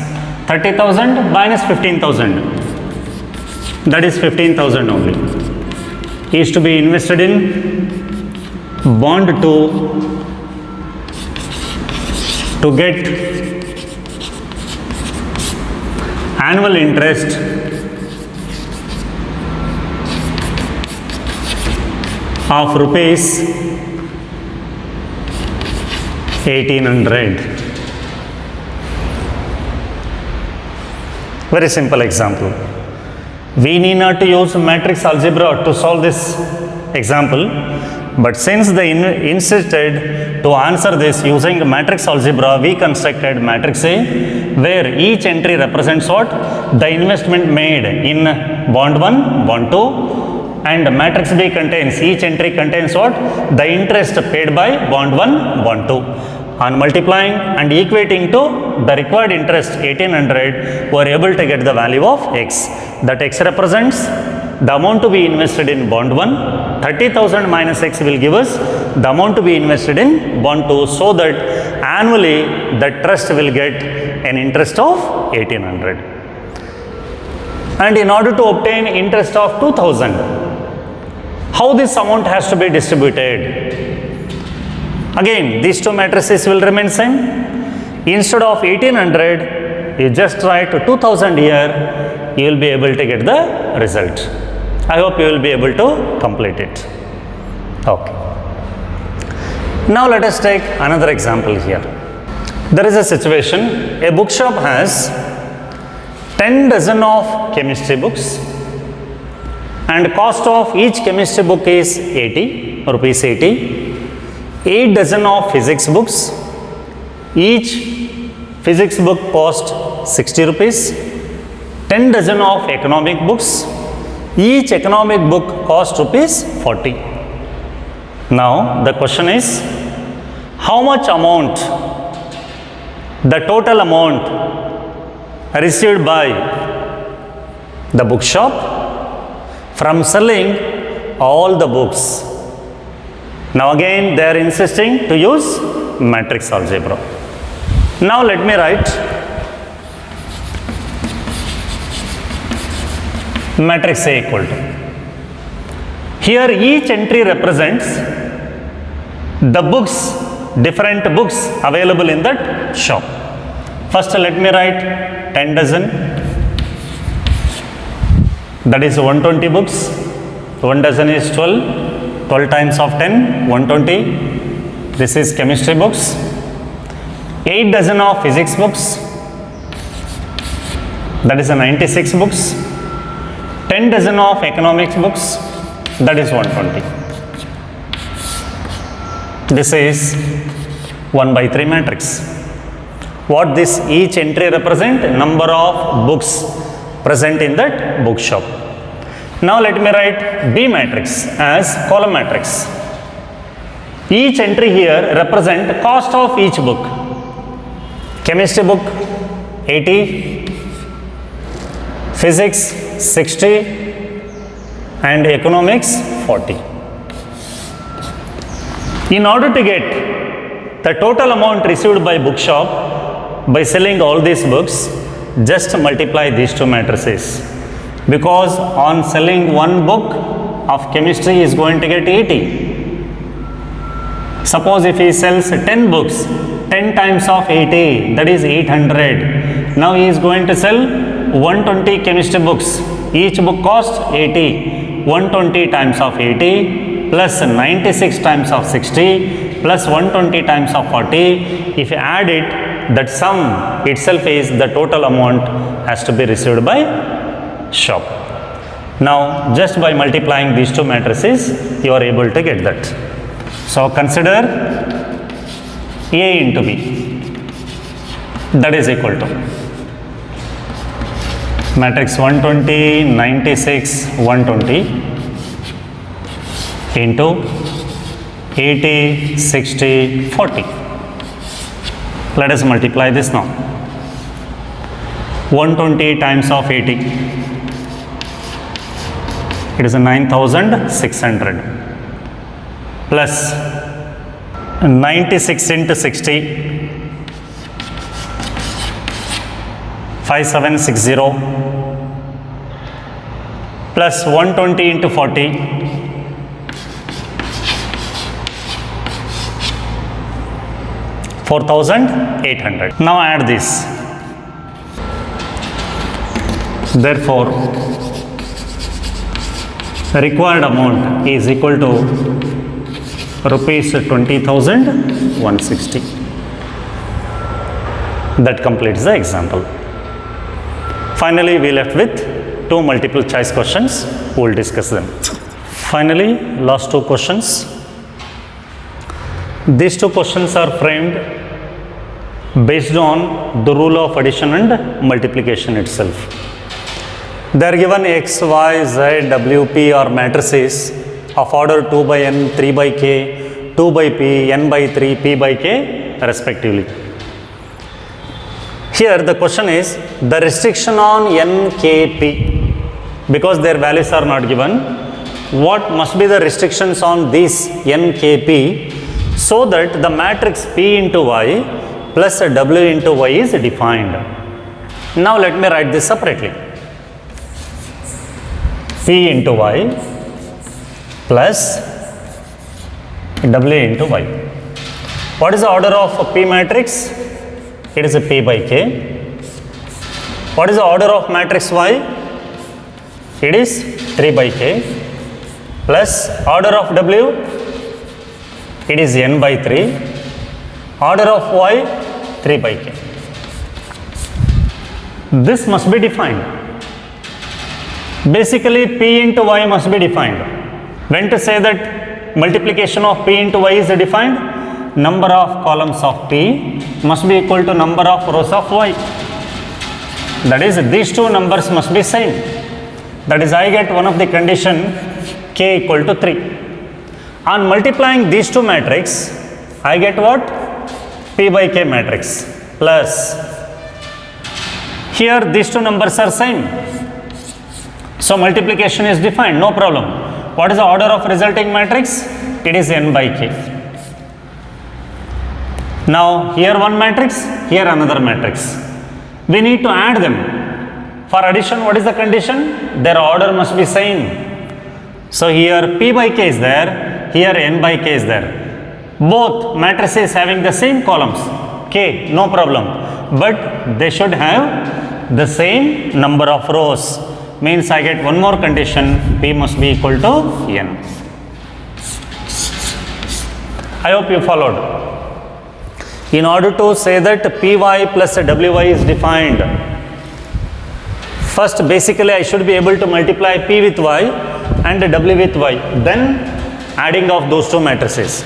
30,000 minus 15,000, that is 15,000 only, is to be invested in bond 2 to get annual interest of rupees 1,800. Very simple example. We need not to use matrix algebra to solve this example, but since they insisted to answer this using matrix algebra, we constructed matrix A, where each entry represents what? The investment made in bond 1, bond 2, and matrix B contains, each entry contains what? The interest paid by bond 1, bond 2. On multiplying and equating to the required interest 1800, we are able to get the value of x. That x represents the amount to be invested in bond 1. 30,000 minus x will give us the amount to be invested in bond 2, so that annually the trust will get an interest of 1800. And in order to obtain interest of 2000, how this amount has to be distributed? Again, these two matrices will remain same. Instead of 1800, you just write 2000 here, you will be able to get the result. I hope you will be able to complete it. Okay. Now let us take another example here. There is a situation, a bookshop has 10 dozen of chemistry books and cost of each chemistry book is 80 rupees 80. 8 dozen of physics books, each physics book cost 60 rupees. 10 dozen of economic books, each economic book cost rupees 40. Now the question is, how much amount, the total amount received by the bookshop from selling all the books? Now again they are insisting to use matrix algebra. Now let me write matrix A equal to. Here each entry represents the books, different books available in that shop. First let me write 10 dozen, that is 120 books. 1 dozen is 12, 12 times of 10, 120. This is chemistry books. 8 dozen of physics books, that is 96 books. 10 dozen of economics books, that is 120. This is 1 by 3 matrix. What this each entry represent? Number of books present in that bookshop. Now let me write B matrix as column matrix. Each entry here represent cost of each book. Chemistry book 80, physics 60 and economics 40. In order to get the total amount received by bookshop by selling all these books, just multiply these two matrices, because on selling one book of chemistry is going to get 80. Suppose if he sells 10 books, 10 times of 80, that is 800. Now he is going to sell 120 chemistry books. Each book costs 80. 120 times of 80 plus 96 times of 60 plus 120 times of 40. If you add it, that sum itself is the total amount has to be received by shop. Now just by multiplying these two matrices, you are able to get that. So consider A into B, that is equal to matrix 120, 96, 120 into 80, 60, 40. Let us multiply this now. 120 times of 80, it is a 9600 plus 96 into 60, 5760 plus 120 into 40, 4800. Now add this. Therefore, the required amount is equal to rupees 20,160. That completes the example. Finally, we left with two multiple choice questions. We will discuss them. Finally, last two questions. These two questions are framed based on the rule of addition and multiplication itself. They are given x, y, z, w, p or matrices of order 2 by n, 3 by k, 2 by p, n by 3, p by k respectively. Here the question is the restriction on n, k, p, because their values are not given. What must be the restrictions on these n, k, p so that the matrix p into y plus w into y is defined? Now let me write this separately. P into Y plus W into Y. What is the order of a P matrix? It is a P by K. What is the order of matrix Y? It is 3 by K plus order of W, it is N by 3. Order of Y, 3 by K. This must be defined. Basically, P into Y must be defined. When to say that multiplication of P into Y is defined? Number of columns of P must be equal to number of rows of Y. That is, these two numbers must be same. That is, I get one of the condition K equal to 3. On multiplying these two matrix, I get what? P by K matrix plus. Here these two numbers are same. So multiplication is defined, no problem. What is the order of resulting matrix? It is N by K. Now here one matrix, here another matrix. We need to add them. For addition, what is the condition? Their order must be same. So here P by K is there, here N by K is there. Both matrices having the same columns, K, no problem. But they should have the same number of rows. Means I get one more condition, P must be equal to N. I hope you followed. In order to say that Py plus Wy is defined, first basically I should be able to multiply P with Y and W with Y, then adding of those two matrices.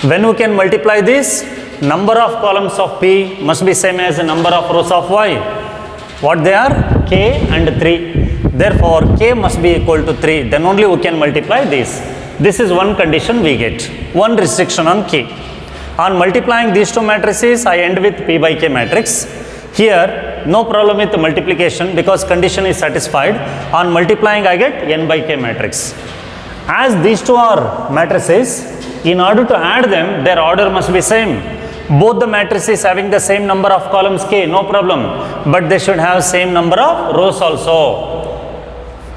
When we can multiply this, number of columns of P must be same as the number of rows of Y. What they are? K and 3. Therefore, K must be equal to 3. Then only we can multiply this. This is one condition we get. One restriction on K. On multiplying these two matrices, I end with P by K matrix. Here, no problem with multiplication because condition is satisfied. On multiplying, I get N by K matrix. As these two are matrices, in order to add them, their order must be same. Both the matrices having the same number of columns K, no problem. But they should have same number of rows also.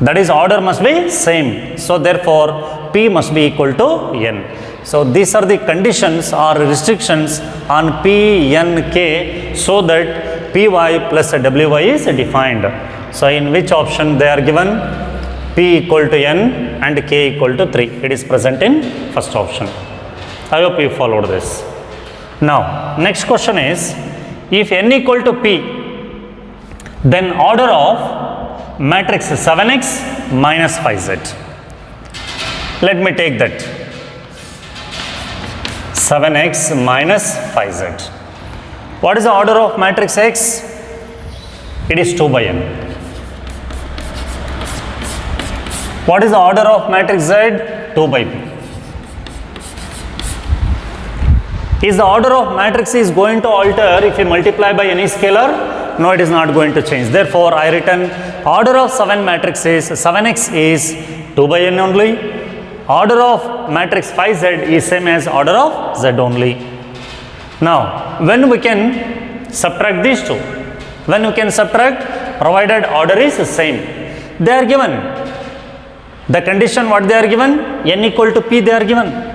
That is, order must be same. So therefore, P must be equal to N. So these are the conditions or restrictions on P, N, K, so that Py plus Wy is defined. So in which option they are given? P equal to N and K equal to 3. It is present in first option. I hope you followed this. Now, next question is, if N equal to P, then order of matrix 7x minus 5z. Let me take that. 7x minus 5z. What is the order of matrix X? It is 2 by N. What is the order of matrix Z? 2 by P. Is the order of matrix is going to alter if you multiply by any scalar? No, it is not going to change. Therefore, I written order of 7 matrices, 7x is 2 by N only. Order of matrix 5z is same as order of Z only. Now, when we can subtract these two? When we can subtract, provided order is same. They are given. The condition what they are given? N equal to P they are given.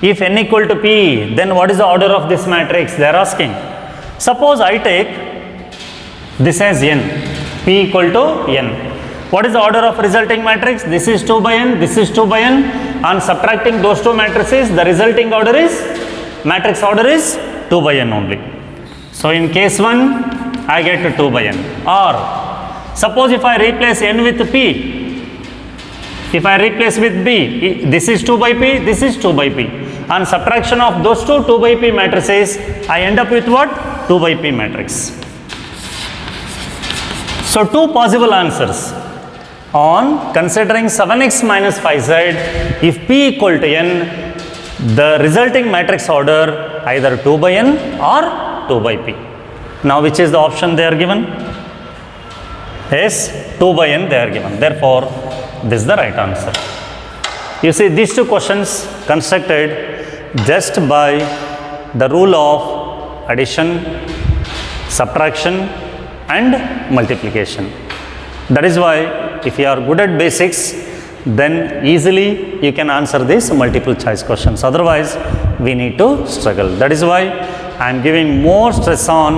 If N equal to P, then what is the order of this matrix? They are asking. Suppose I take this as N, P equal to N. What is the order of resulting matrix? This is 2 by N, this is 2 by N. On subtracting those two matrices, the resulting order is, matrix order is 2 by N only. So in case 1, I get 2 by N. Or suppose if I replace N with P, if I replace with B, this is 2 by P, this is 2 by P. On subtraction of those two 2 by P matrices, I end up with what? 2 by P matrix. So two possible answers. On considering 7x minus 5z, if P equal to N, the resulting matrix order either 2 by N or 2 by P. Now which is the option they are given? Yes, 2 by N they are given. Therefore, this is the right answer. You see, these two questions constructed just by the rule of addition, subtraction and multiplication. That is why if you are good at basics, then easily you can answer these multiple choice questions. Otherwise, we need to struggle. That is why I am giving more stress on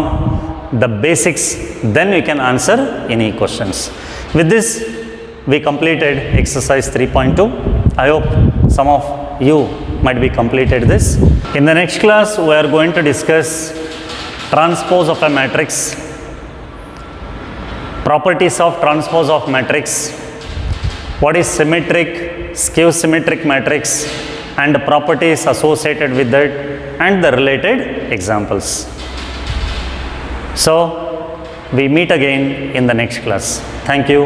the basics, then we can answer any questions. With this, we completed exercise 3.2. I hope some of you might be completed this. In the next class, we are going to discuss transpose of a matrix, properties of transpose of matrix, what is symmetric, skew symmetric matrix, and the properties associated with that, and the related examples. So, we meet again in the next class. Thank you.